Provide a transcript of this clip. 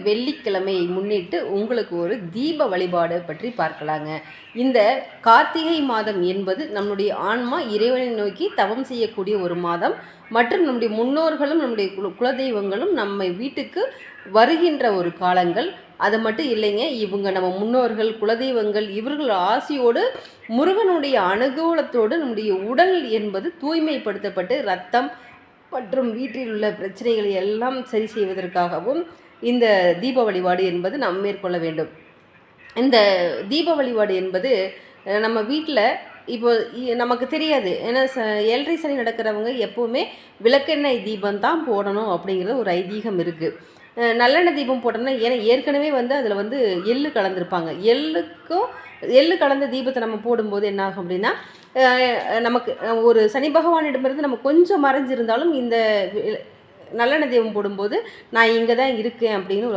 வெள்ளிக்கிழமையை முன்னிட்டு உங்களுக்கு ஒரு தீப வழிபாடு பற்றி பார்க்கலாங்க. இந்த கார்த்திகை மாதம் என்பது நம்முடைய ஆன்மா இறைவனை நோக்கி தவம் செய்யக்கூடிய ஒரு மாதம். மற்றும் நம்முடைய முன்னோர்களும் நம்முடைய குலதெய்வங்களும் நம்ம வீட்டுக்கு வருகின்ற ஒரு காலங்கள். அது மட்டும் இல்லைங்க, இவங்க நம்ம முன்னோர்கள் குலதெய்வங்கள் இவர்கள் ஆசியோடு முருகனுடைய அனுகூலத்தோடு நம்முடைய உடல் என்பது தூய்மைப்படுத்தப்பட்டு இரத்தம் மற்றும் வீட்டில் உள்ள பிரச்சனைகளை எல்லாம் சரி செய்வதற்காகவும் இந்த தீப வழிபாடு என்பது நாம் மேற்கொள்ள வேண்டும். இந்த தீப வழிபாடு என்பது நம்ம வீட்டில் இப்போ நமக்கு தெரியாது. ஏன்னா 7:30 சனி நடக்கிறவங்க எப்போவுமே விளக்கெண்ணெய் தீபம் தான் போடணும் அப்படிங்கிறது ஒரு ஐதீகம் இருக்குது. நல்லெண்ணெய் தீபம் போட்டோம்னா ஏன்னா ஏற்கனவே அதில் எள்ளு கலந்துருப்பாங்க. எள்ளு கலந்த தீபத்தை நம்ம போடும்போது என்ன ஆகும் அப்படின்னா, நமக்கு ஒரு சனி பகவானிடமிருந்து நம்ம கொஞ்சம் மறைஞ்சிருந்தாலும் இந்த நல்லெண்ணெய் தீபம் போடும்போது நான் இங்கே தான் இருக்கேன் அப்படின்னு